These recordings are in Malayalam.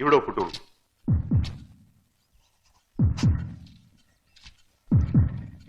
ഇവിടെ ഒപ്പിട്ടുള്ളൂ.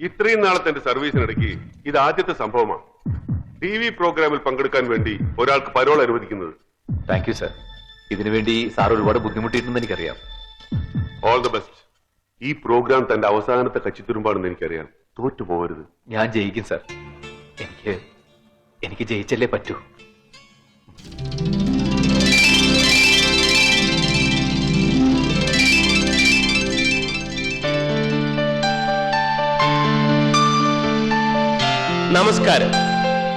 ഇത്രയും നാളത്തെ എന്റെ സർവീസിനിടയ്ക്ക് ഇത് ആദ്യത്തെ സംഭവമാണ്. TV പ്രോഗ്രാമിൽ പങ്കെടുക്കാൻ വേണ്ടി ഒരാൾക്ക് പരോൾ അനുവദിക്കുന്നത്. Thank you sir. ഇതിനുവേണ്ടി സാർ ഒരുപാട് ബുദ്ധിമുട്ടിയിട്ടുണ്ടെന്ന് എനിക്കറിയാം. All the best. ഈ പ്രോഗ്രാം തന്റെ അവസാനത്തെ കച്ചിത്തുരുമ്പാണെന്ന് എനിക്കറിയാം. തോറ്റു പോകരുത്. ഞാൻ ജയിക്കും സർ. എനിക്ക് ജയിച്ചല്ലേ പറ്റൂ. നമസ്കാരം.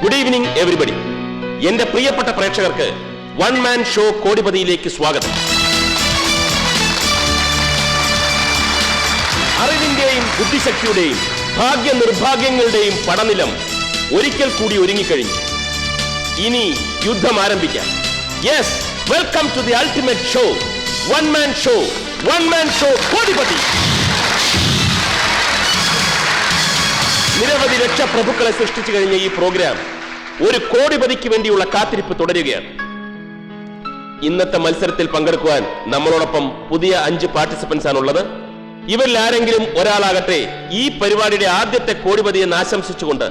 Good evening everybody. എന്റെ പ്രിയപ്പെട്ട പ്രേക്ഷകർക്ക് വൺ മാൻ ഷോ കോടിപതിയിലേക്ക് സ്വാഗതം. അറിവിന്റെയും ബുദ്ധിശക്തിയുടെയും ഭാഗ്യ നിർഭാഗ്യങ്ങളുടെയും പടനിലം ഒരിക്കൽ കൂടി ഒരുങ്ങിക്കഴിഞ്ഞു. ഇനി യുദ്ധം ആരംഭിക്കാം. Yes, welcome to the ultimate show, one man show, one man show Kodipathi. നിരവധി രക്ഷപ്രഭുക്കളെ സൃഷ്ടിച്ചു കഴിഞ്ഞ ഈ പ്രോഗ്രാം ഒരു കോടിപതിക്ക് വേണ്ടിയുള്ള കാത്തിരിപ്പ് തുടരുകയാണ്. ഇന്നത്തെ മത്സരത്തിൽ പങ്കെടുക്കുവാൻ നമ്മളോടൊപ്പം പുതിയ 5 പാർട്ടിസിപ്പൻസ് ആണുള്ളത്. ഇവരിൽ ആരെങ്കിലും ഒരാളാകട്ടെ ഈ പരിപാടിയുടെ ആദ്യത്തെ കോടിപതി എന്ന് ആശംസിച്ചുകൊണ്ട്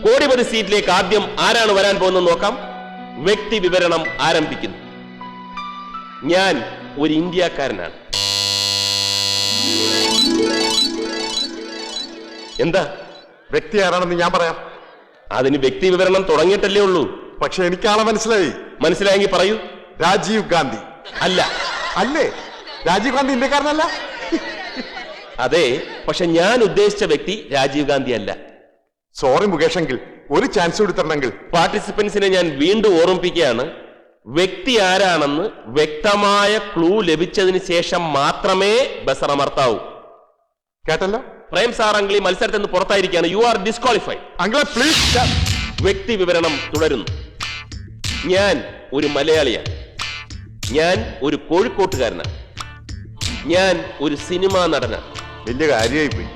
കോടിപതി സീറ്റിലേക്ക് ആദ്യം ആരാണ് വരാൻ പോകുന്നത് നോക്കാം. വ്യക്തി വിവരണം ആരംഭിക്കുന്നു. ഞാൻ ഒരു ഇന്ത്യക്കാരനാണ്. എന്താ വ്യക്തി ആരാണെന്ന് ഞാൻ പറയാം. അതിന് വ്യക്തി വിവരണം തുടങ്ങിയിട്ടല്ലേ ഉള്ളൂ. പക്ഷെ എനിക്കാളെ മനസ്സിലായി. മനസ്സിലായെങ്കിൽ പറയൂ. രാജീവ് ഗാന്ധി. അല്ല. അല്ലേ? രാജീവ് ഗാന്ധി ഇന്ത്യക്കാരനല്ല. അതെ, പക്ഷെ ഞാൻ ഉദ്ദേശിച്ച വ്യക്തി രാജീവ് ഗാന്ധി അല്ല. സോറി മുകേഷ് എങ്കിൽ ഒരു ചാൻസ് കൂടി തരണമെങ്കിൽ. പാർട്ടിസിപ്പൻസിനെ ഞാൻ വീണ്ടും ഓർമ്മിപ്പിക്കുകയാണ്. വ്യക്തി ആരാണെന്ന് വ്യക്തമായ ക്ലൂ ലഭിച്ചതിന് ശേഷം മാത്രമേ ബസറമർത്താവൂ. കേട്ടല്ലോ? പ്രേം സാർ അങ്കിളി മത്സരത്തിൽ നിന്ന് പുറത്തായിരിക്കുകയാണ്. You are disqualified. അങ്കിളെ പ്ലീസ്. വ്യക്തി വിവരണം തുടരുന്നു. ഞാൻ ഒരു മലയാളിയാണ്. ഞാൻ ഒരു കോഴിക്കോട്ടുകാരനാണ്. ഞാൻ ഒരു സിനിമാ നടനാണ്. വലിയ കാര്യമായി പോയി.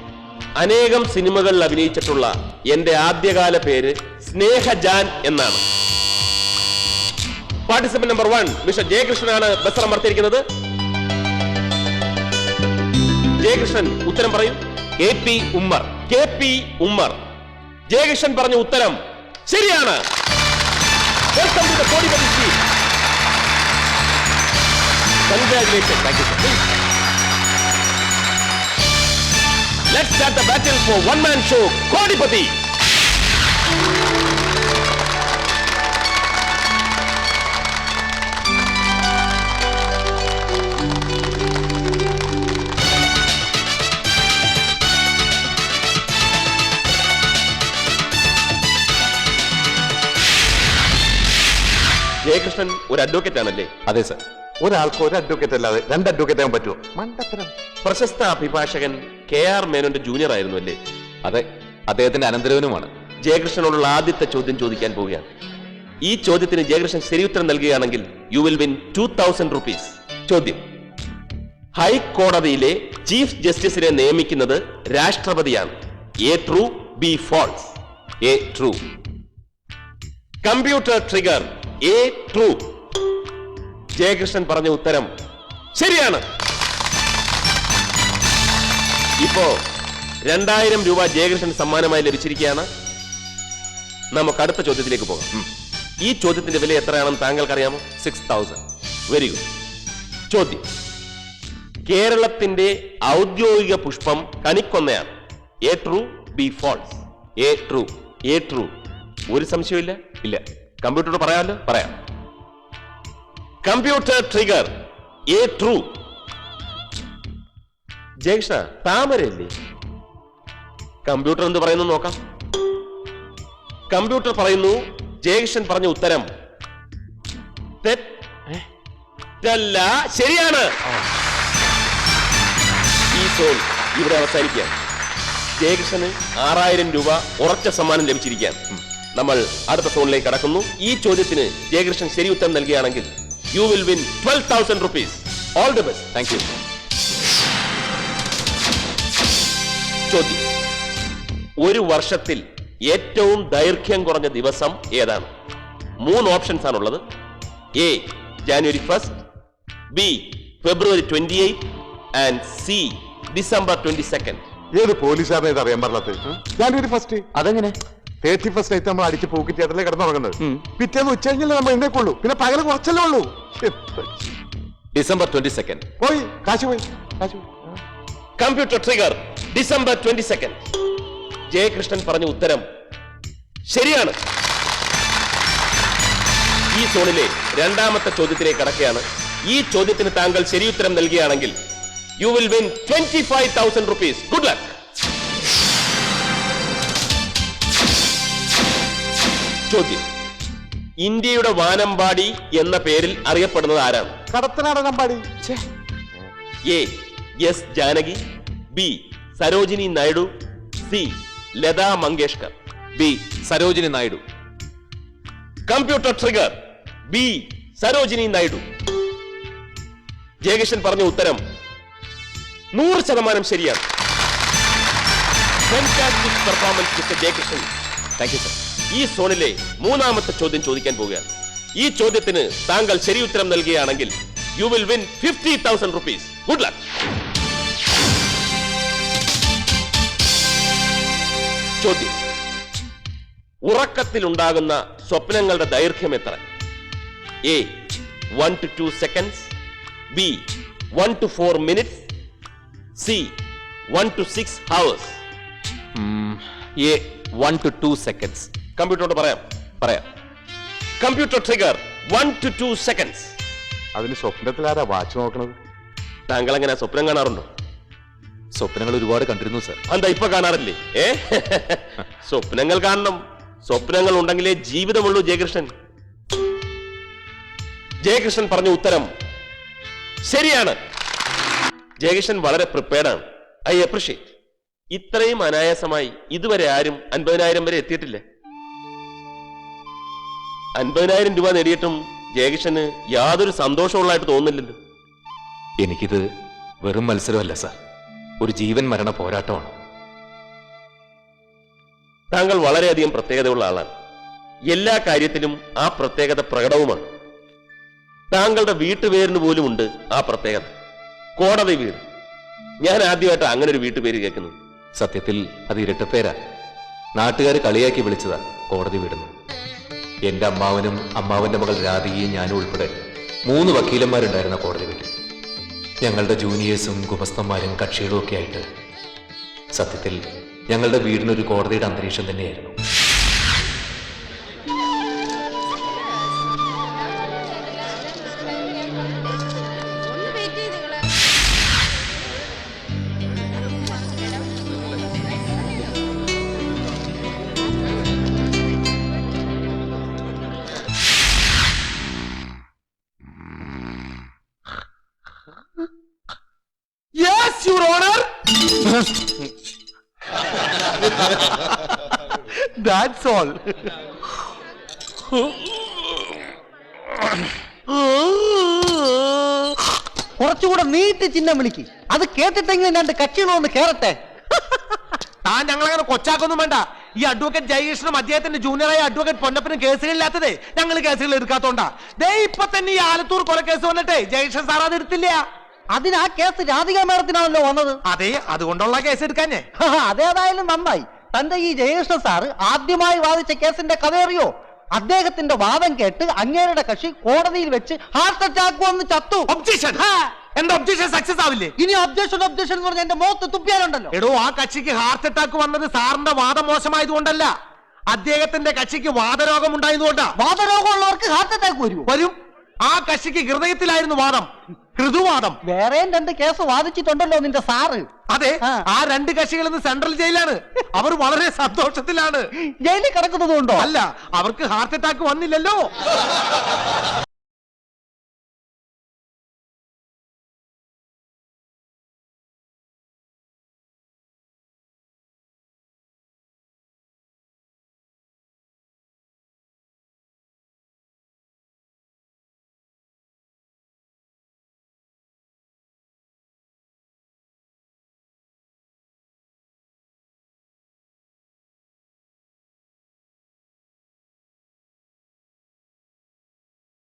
അനേകം സിനിമകളിൽ അഭിനയിച്ചിട്ടുള്ള എന്റെ ആദ്യകാല പേര് സ്നേഹജാൻ എന്നാണ്. പാർട്ടിസിപ്പന്റ് നമ്പർ 1 മിസ്റ്റർ ജയകൃഷ്ണനാണ് ബസറമർത്തിയിരിക്കുന്നത്. ജയകൃഷ്ണൻ ഉത്തരം പറയൂ. KP ഉമ്മർ. KP ഉമ്മർ. ജയകൃഷ്ണൻ പറഞ്ഞ ഉത്തരം ശരിയാണ്. Welcome to the Kodipathi seat. Congratulation. Thank you sir. Let's start the battle for one man show Kodipathi. Jayakrishnan ഒരു അഡ്വക്കേറ്റ് ആണല്ലേ? അതെ സർ. ഒരാൾക്ക് ഒരു അഡ്വക്കേറ്റ് അല്ലാതെ 2 അഡ്വക്കേറ്റ് ആകാൻ പറ്റുമോ? മണ്ടത്തരം. പ്രശസ്ത അഭിഭാഷകൻ KR മേനോന്റെ ജൂനിയർ ആയിരുന്നു അല്ലേ? അതെ, അദ്ദേഹത്തിന്റെ അനന്തരവനുമാണ്. ജയകൃഷ്ണനോടുള്ള ആദ്യത്തെ ചോദ്യം ചോദിക്കാൻ പോവുകയാണ്. ഈ ചോദ്യത്തിന് ജയകൃഷ്ണൻ ശരിയുത്തരം നൽകുകയാണെങ്കിൽ യു വിൽ വിൻ 2000 റുപ്പീസ്. ചോദ്യം: ഹൈക്കോടതിയിലെ ചീഫ് ജസ്റ്റിസിനെ നിയമിക്കുന്നത് രാഷ്ട്രപതിയാണ്. A true, B false. A true. Computer trigger. A true. Jayakrishnan പറഞ്ഞ ഉത്തരം ശരിയാണ്. ഇപ്പോ 2000 രൂപ ജയകൃഷ്ണൻ സമ്മാനമായി ലഭിച്ചിരിക്കുകയാണ്. നമുക്ക് അടുത്ത ചോദ്യത്തിലേക്ക് പോകാം. ഈ ചോദ്യത്തിന്റെ വില എത്രയാണെന്ന് താങ്കൾക്കറിയാമോ? 6000. Very good. ചോദ്യം: കേരളത്തിന്റെ ഔദ്യോഗിക പുഷ്പം കണിക്കൊന്നയാണ്. A true, B false. A true. A true. ഒരു സംശയമില്ല? ഇല്ല. കമ്പ്യൂട്ടർ പറയാമല്ലോ? പറയാം. Computer trigger. A true. Jayakrishna, താമരയല്ലേ? കമ്പ്യൂട്ടർ എന്ത് പറയുന്നു നോക്കാം. കമ്പ്യൂട്ടർ പറയുന്നു ജയകൃഷ്ണൻ പറഞ്ഞ ഉത്തരം തെറ്റല്ല, ശരിയാണ്. ഈ സോൺ ഇവിടെ അവസാനിക്കുകയാണ്. ജയകൃഷ്ണന് 6000 രൂപ ഉറച്ച സമ്മാനം ലഭിച്ചിരിക്കുകയാണ്. നമ്മൾ അടുത്ത സോണിലേക്ക് കടക്കുന്നു. ഈ ചോദ്യത്തിന് ജയകൃഷ്ണൻ ശരി ഉത്തരം നൽകുകയാണെങ്കിൽ you will win 12,000 rupees. All the best. Thank you. ചോദ്യം: ഒരു വർഷത്തിൽ ഏറ്റവും ദൈർഘ്യം കുറഞ്ഞ ദിവസം ഏതാണ്? 3 ഓപ്ഷൻസ് ആണുള്ളത്. A January 1st, B February 28 and C December 22nd. ഏത് പോലീസുകാരനെ ഇത് അറിയാൻ പറഞ്ഞത്? ഞാനൊരു ഫസ്റ്റ് അതെങ്ങനെ? 31st ആയിട്ട് നമ്മൾ അടിച്ച് പൂക്കി തിയേറ്ററിൽ കിടന്നുറങ്ങുന്നത്. പിറ്റേന്ന് ഉച്ച കഴിഞ്ഞാൽ നമ്മൾ എഴുന്നേക്കുള്ളൂ. പിന്നെ പകല് കുറച്ചല്ലേ ഉള്ളൂ. December 22nd. പോയി കാശ് പോയി. Computer trigger December 22nd. Jayakrishnan പറഞ്ഞ ഉത്തരം ശരിയാണ്. ഈ സോണിലെ രണ്ടാമത്തെ ചോദ്യത്തിലേക്ക് കടക്കുകയാണ്. ഈ ചോദ്യത്തിന് താങ്കൾ ശരിയുത്തരം നൽകുകയാണെങ്കിൽ you will win 25,000 rupees. Good luck. ചോദ്യം: ഇന്ത്യയുടെ വാനമ്പാടി എന്ന പേരിൽ അറിയപ്പെടുന്നത് ആരാണ്? Kadathanadan Ambadi. A S Janaki, B Sarojini Naidu, C Lata Mangeshkar. B Sarojini Naidu. Computer trigger B Sarojini Naidu. Jayakrishnan പറഞ്ഞ ഉത്തരം 100% ശരിയാണ്. Fantastic performance mister Jayakrishnan. Thank you sir. ഈ സോണിലെ മൂന്നാമത്തെ ചോദ്യം ചോദിക്കാൻ പോവുകയാണ്. ഈ ചോദ്യത്തിന് താങ്കൾ ശരിയുത്തരം നൽകുകയാണെങ്കിൽ you will win 50,000 rupees. Good luck. ചോദ്യം: ഉറക്കത്തിലുണ്ടാകുന്ന സ്വപ്നങ്ങളുടെ ദൈർഘ്യം എത്ര? A 1 to 2 seconds, B 1 to 4 minutes, C 1 to 6 hours. A 1 to 2 seconds. കമ്പ്യൂട്ടറോട് പറയാം. Computer trigger 1 to 2 seconds. അതിന് സ്വപ്നത്തിലാരാ വാച്ച് നോക്കണത്? താങ്കൾ എങ്ങനെ സ്വപ്നം കാണാറുണ്ടോ? സ്വപ്നങ്ങൾ ഒരുപാട് കണ്ടിരുന്നു സർ. എന്താ ഇപ്പൊ കാണാറില്ലേ? സ്വപ്നങ്ങൾ കാണണം. സ്വപ്നങ്ങൾ ഉണ്ടെങ്കിലേ ജീവിതമുള്ളൂ ജയകൃഷ്ണൻ. ജയകൃഷ്ണൻ പറഞ്ഞ ഉത്തരം ശരിയാണ്. ജയകൃഷ്ണൻ വളരെ പ്രിപ്പയർഡ് ആണ്. I appreciate. ഇത്രയും അനായാസമായി ഇതുവരെ ആരും 50,000 വരെ എത്തിയിട്ടില്ല. 50,000 രൂപ നേടിയിട്ടും ജയകൃഷ്ണന് യാതൊരു സന്തോഷമുള്ളതായിട്ട് തോന്നുന്നില്ലല്ലോ. എനിക്കിത് വെറും മത്സരമല്ല സർ, ഒരു ജീവൻ മരണ പോരാട്ടമാണ്. താങ്കൾ വളരെയധികം പ്രത്യേകതയുള്ള ആളാണ്. എല്ലാ കാര്യത്തിലും ആ പ്രത്യേകത പ്രകടവുമാണ്. താങ്കളുടെ വീട്ടുപേരിന് പോലും ഉണ്ട് ആ പ്രത്യേകത. കോടതി വീട്. ഞാൻ ആദ്യമായിട്ട് അങ്ങനെ ഒരു വീട്ടുപേര് കേൾക്കുന്നു. സത്യത്തിൽ അത് ഇരട്ടപ്പേരാ. നാട്ടുകാർ കളിയാക്കി വിളിച്ചതാ കോടതി വീടുന്നു. എന്റെ അമ്മാവനും അമ്മാവന്റെ മകൾ രാധികയും ഞാനും ഉൾപ്പെടെ 3 വക്കീലന്മാരുണ്ടായിരുന്ന കോടതി വീട്ടിൽ. ഞങ്ങളുടെ ജൂനിയേഴ്സും ഗുമസ്തന്മാരും കക്ഷികളും ഒക്കെ ആയിട്ട് സത്യത്തിൽ ഞങ്ങളുടെ വീടിനൊരു കോടതിയുടെ അന്തരീക്ഷം തന്നെയായിരുന്നു. Yes, Your Honor. That's all. കുറച്ചുകൂടെ നീട്ടി ചിഹ്നം വിളിക്ക്. അത് കേട്ടിട്ടെങ്കിലും 2 കക്ഷികളൊന്ന് കേറട്ടെ. താൻ ഞങ്ങളങ്ങനെ കൊച്ചാക്കൊന്നും വേണ്ട. ഈ അഡ്വക്കേറ്റ് ജയകൃഷ്ണനും അദ്ദേഹത്തിന്റെ ജൂനിയറായ അഡ്വക്കേറ്റ് പൊന്നപ്പനും കേസുകളില്ലാത്തതേ ഞങ്ങൾ കേസുകൾ എടുക്കാത്തോണ്ടാ. ദേ ഇപ്പൊ തന്നെ ഈ ആലത്തൂർ കൊലക്കേസ് വന്നിട്ടേ ജയകൃഷ്ണൻ സാർ അത് എടുത്തില്ല. അതിന് ആ കേസ് രാധിക മേഡത്തിനാണല്ലോ വന്നത്. അതെ, അതുകൊണ്ടുള്ള കേസ് എടുക്കാഞ്ഞേ. അതേതായാലും നന്നായി. തന്റെ ഈ ജയകൃഷ്ണൻ സാറ് ആദ്യമായി വാദിച്ച കേസിന്റെ കഥ അറിയോ? അദ്ദേഹത്തിന്റെ വാദം കേട്ട് അങ്ങേരുടെ കക്ഷി കോടതിയിൽ വെച്ച് ഹാർട്ട് അറ്റാക്ക് വന്ന് ചത്തു. ഒബ്ജക്ഷൻ. എന്റെ ഒബ്ജക്ഷൻ സക്സസ് ആവില്ലേ? ഇനി ഒബ്ജക്ഷൻ എന്ന് പറഞ്ഞ എന്റെ മുഖത്ത് തുപ്പിയാലുണ്ടല്ലോ. എടോ, ആ കക്ഷിക്ക് ഹാർട്ട് അറ്റാക്ക് വന്നത് സാറിന്റെ വാദം മോശമായതുകൊണ്ടല്ല, അദ്ദേഹത്തിന്റെ കക്ഷിക്ക് വാദരോഗം ഉണ്ടായതുകൊണ്ടാ. വാദരോഗമുള്ളവർക്ക് ഹാർട്ട് അറ്റാക്ക് വരുമോ? വരും. ആ കക്ഷിക്ക് ഹൃദയത്തിലായിരുന്നു വാദം, ഹൃദുവാദം. വേറെയും 2 കേസ് വാദിച്ചിട്ടുണ്ടല്ലോ നിന്റെ സാറ്. അതെ, ആ. ആ 2 കക്ഷികൾ ഇന്ന് സെൻട്രൽ ജയിലാണ്. അവർ വളരെ സന്തോഷത്തിലാണ്. ജയിലിൽ കിടക്കുന്നതുകൊണ്ടോ? അല്ല, അവർക്ക് ഹാർട്ട് അറ്റാക്ക് വന്നില്ലല്ലോ.